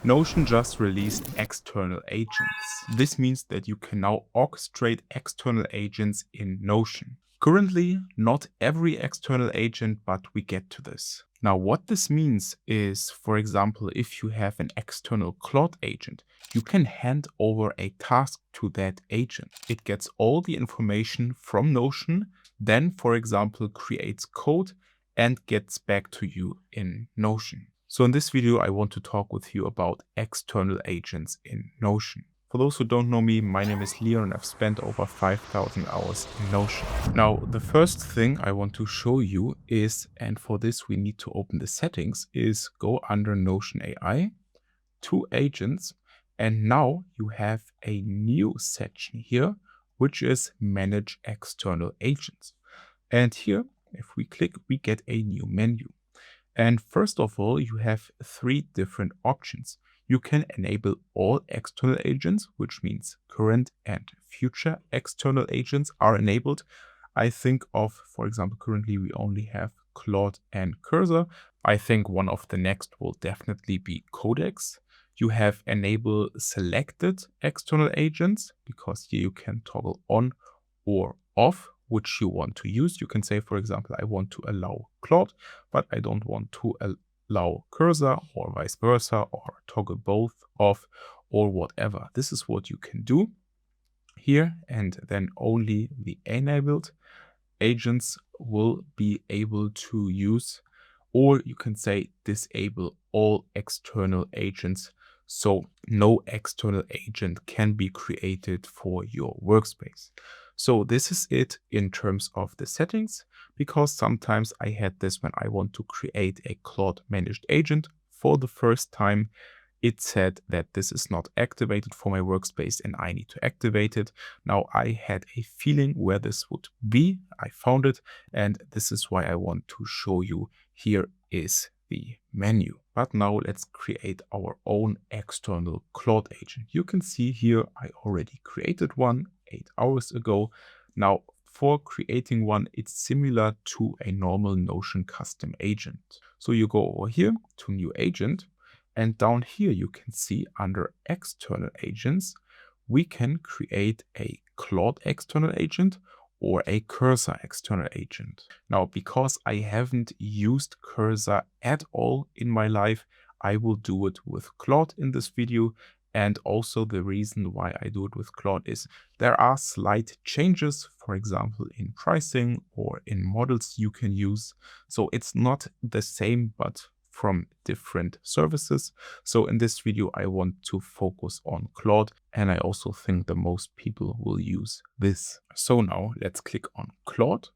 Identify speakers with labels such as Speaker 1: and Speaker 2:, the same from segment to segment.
Speaker 1: Notion just released external agents. This means that you can now orchestrate external agents in Notion. Currently, not every external agent, but we get to this. Now, what this means is, for example, if you have an external Claude agent, you can hand over a task to that agent. It gets all the information from Notion, then, for example, creates code and gets back to you in Notion. So in this video, I want to talk with you about external agents in Notion. For those who don't know me, my name is Leon and I've spent over 5,000 hours in Notion. Now, the first thing I want to show you is, and for this we need to open the settings, is go under Notion AI, to agents, and now you have a new section here, which is Manage External Agents. And here, if we click, we get a new menu. And first of all, you have three different options. You can enable all external agents, which means current and future external agents are enabled. I think of, for example, currently we only have Claude and Cursor. I think one of the next will definitely be Codex. You have enable selected external agents, because here you can toggle on or off which you want to use. You can say, for example, I want to allow Claude, but I don't want to allow Cursor, or vice versa, or toggle both off or whatever. This is what you can do here, and then only the enabled agents will be able to use, or you can say disable all external agents. So no external agent can be created for your workspace. So this is it in terms of the settings, because sometimes I had this when I want to create a Claude managed agent for the first time. It said that this is not activated for my workspace and I need to activate it. Now I had a feeling where this would be. I found it, and this is why I want to show you. Here is the menu. But now let's create our own external Claude agent. You can see here I already created one 8 hours ago. Now for creating one, it's similar to a normal Notion custom agent. So you go over here to new agent, and down here you can see under external agents, we can create a Claude external agent or a Cursor external agent. Now, because I haven't used Cursor at all in my life, I will do it with Claude in this video. And also the reason why I do it with Claude is there are slight changes, for example, in pricing or in models you can use. So it's not the same, but from different services. So in this video, I want to focus on Claude, and I also think the most people will use this. So now let's click on Claude,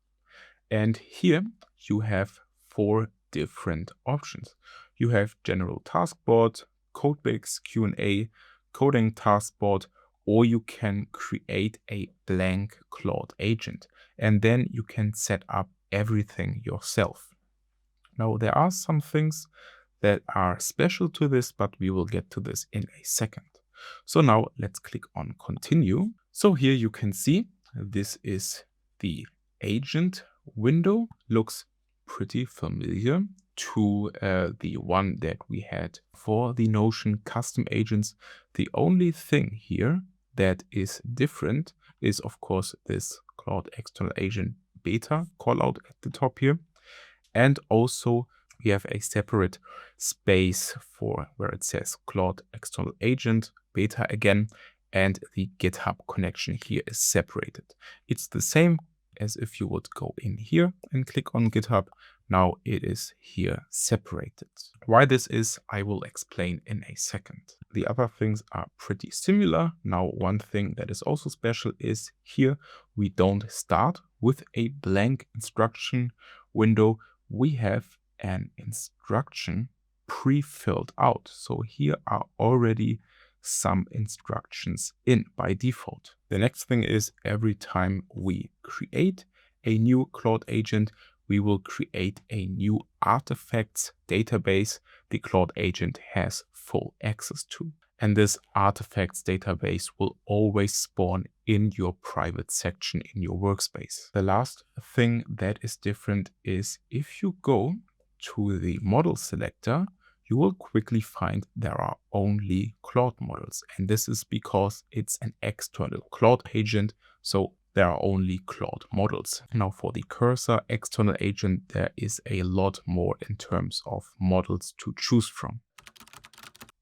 Speaker 1: and here you have 4 different options. You have General Taskboard, Codebase Q&A, Coding Taskboard, or you can create a blank Claude agent, and then you can set up everything yourself. Now, there are some things that are special to this, but we will get to this in a second. So now let's click on Continue. So here you can see this is the agent window. Looks pretty familiar to the one that we had for the Notion custom agents. The only thing here that is different is, of course, this Claude external agent beta callout at the top here. And also we have a separate space for where it says Claude external agent beta again, and the GitHub connection here is separated. It's the same as if you would go in here and click on GitHub. Now it is here separated. Why this is, I will explain in a second. The other things are pretty similar. Now, one thing that is also special is here we don't start with a blank instruction window. We have an instruction pre-filled out. So here are already some instructions in by default. The next thing is every time we create a new Claude agent, we will create a new artifacts database the Claude agent has full access to. And this artifacts database will always spawn in your private section in your workspace. The last thing that is different is if you go to the model selector, you will quickly find there are only Claude models. And this is because it's an external Claude agent, so there are only Claude models. Now for the cursor external agent, there is a lot more in terms of models to choose from.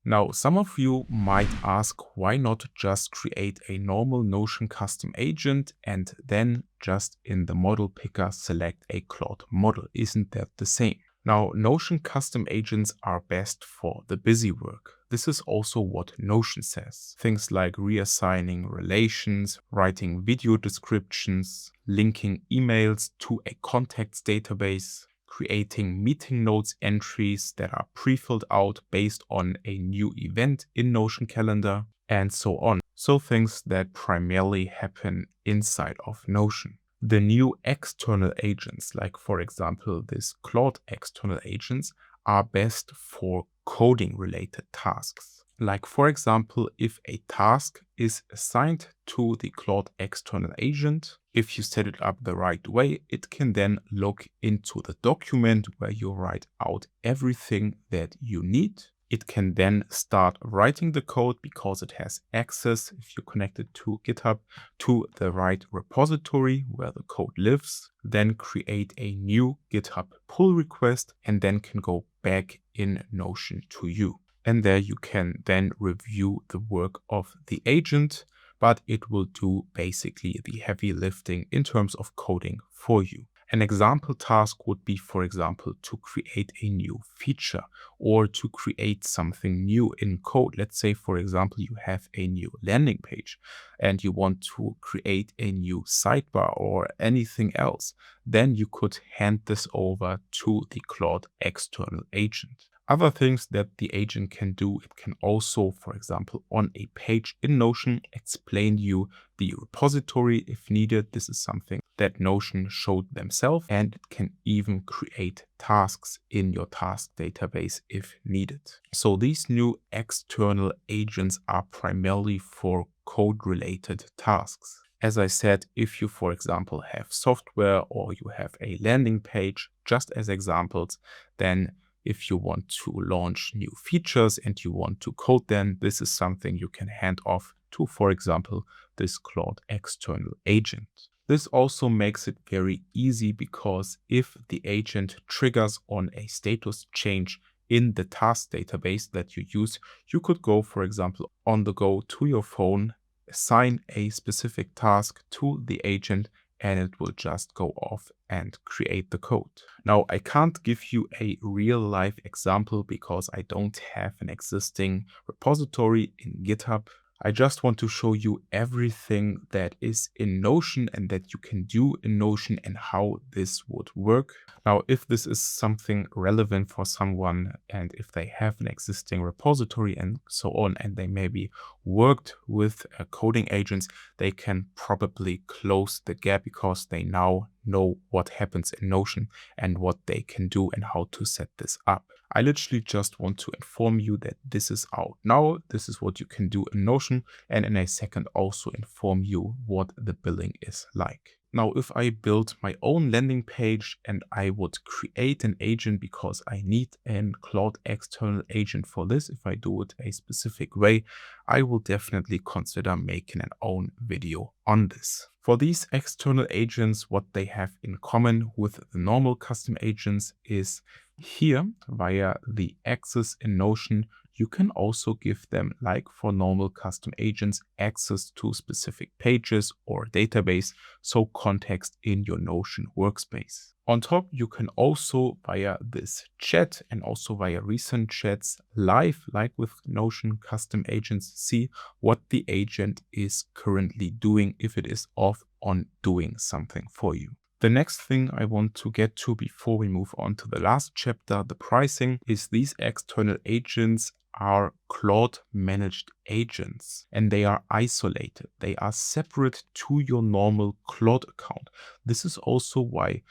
Speaker 1: Now, some of you might ask, why not just create a normal Notion custom agent and then just in the model picker select a Claude model? Isn't that the same? Now, Notion custom agents are best for the busy work. This is also what Notion says. Things like reassigning relations, writing video descriptions, linking emails to a contacts database, creating meeting notes entries that are pre-filled out based on a new event in Notion calendar, and so on. So things that primarily happen inside of Notion. The new external agents, like for example this Claude external agents, are best for coding related tasks. Like for example, if a task is assigned to the Claude external agent, if you set it up the right way, it can then look into the document where you write out everything that you need. It can then start writing the code because it has access, if you connect it to GitHub, to the right repository where the code lives, then create a new GitHub pull request and then can go back in Notion to you. And there you can then review the work of the agent, but it will do basically the heavy lifting in terms of coding for you. An example task would be, for example, to create a new feature or to create something new in code. Let's say, for example, you have a new landing page and you want to create a new sidebar or anything else. Then you could hand this over to the Claude external agent. Other things that the agent can do, it can also, for example, on a page in Notion, explain you the repository if needed. This is something that Notion showed themselves, and it can even create tasks in your task database if needed. So these new external agents are primarily for code-related tasks. As I said, if you, for example, have software or you have a landing page, just as examples, then if you want to launch new features and you want to code them, this is something you can hand off to, for example, this Claude external agent. This also makes it very easy because if the agent triggers on a status change in the task database that you use, you could go, for example, on the go to your phone, assign a specific task to the agent, and it will just go off and create the code. Now, I can't give you a real life example because I don't have an existing repository in GitHub. I just want to show you everything that is in Notion and that you can do in Notion and how this would work. Now, if this is something relevant for someone and if they have an existing repository and so on, and they maybe worked with coding agents, they can probably close the gap because they now know what happens in Notion and what they can do and how to set this up. I literally just want to inform you that this is out now. This is what you can do in Notion, and in a second also inform you what the billing is like. Now, if I build my own landing page and I would create an agent because I need a Claude external agent for this, if I do it a specific way, I will definitely consider making an own video on this. For these external agents, what they have in common with the normal custom agents is here via the access in Notion, you can also give them, like for normal custom agents, access to specific pages or database, so context in your Notion workspace. On top, you can also via this chat and also via recent chats live, like with Notion custom agents, see what the agent is currently doing if it is off on doing something for you. The next thing I want to get to before we move on to the last chapter, the pricing, is these external agents are Claude managed agents and they are isolated. They are separate to your normal Claude account. This is also why,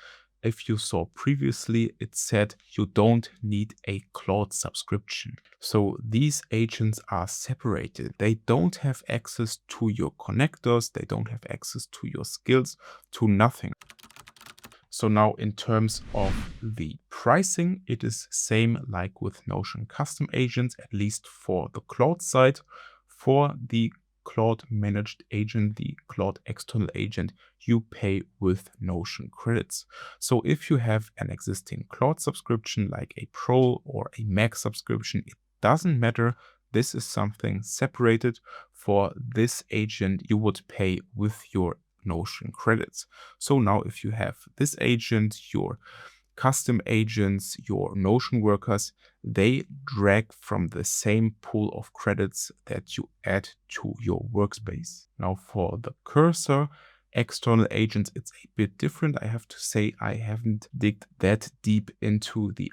Speaker 1: if you saw previously, it said you don't need a Claude subscription. So these agents are separated. They don't have access to your connectors. They don't have access to your skills, to nothing. So now in terms of the pricing, it is same like with Notion custom agents, at least for the Claude side. For the Claude managed agent, the Claude external agent, you pay with Notion credits. So if you have an existing Claude subscription like a Pro or a Max subscription, it doesn't matter. This is something separated. For this agent, you would pay with your Notion credits. So now if you have this agent, your custom agents, your Notion workers, they drag from the same pool of credits that you add to your workspace. Now for the cursor external agents, it's a bit different. I have to say I haven't digged that deep into the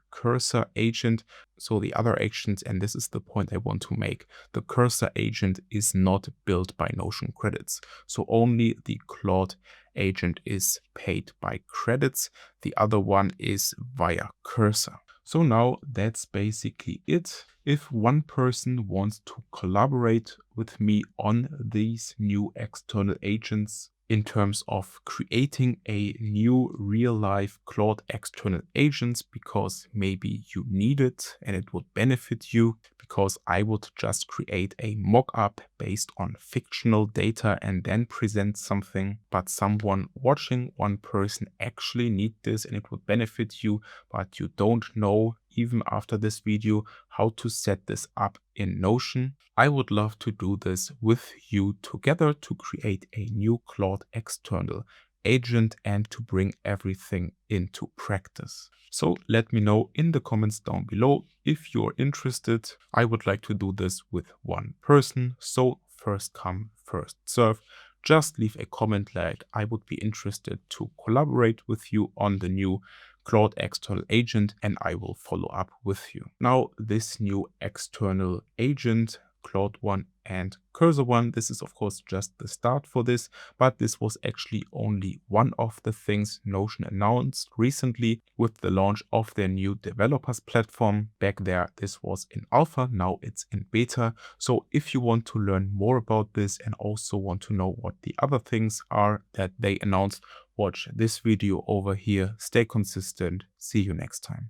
Speaker 1: cursor agent. So the other agents, and this is the point I want to make, the cursor agent is not built by Notion credits. So only the Claude agent is paid by credits. The other one is via cursor. So now that's basically it. If one person wants to collaborate with me on these new external agents in terms of creating a new real-life Claude external agents, because maybe you need it and it would benefit you, because I would just create a mock-up based on fictional data and then present something, but someone watching, one person actually need this and it would benefit you, but you don't know even after this video how to set this up in Notion. I would love to do this with you together to create a new Claude external agent and to bring everything into practice. So let me know in the comments down below if you're interested. I would like to do this with one person, so first come, first serve. Just leave a comment like I would be interested to collaborate with you on the new Claude external agent and I will follow up with you. Now this new external agent, Claude 1 and Cursor 1, this is of course just the start for this, but this was actually only one of the things Notion announced recently with the launch of their new developers platform. Back there this was in alpha, now it's in beta. So if you want to learn more about this and also want to know what the other things are that they announced, watch this video over here. Stay consistent. See you next time.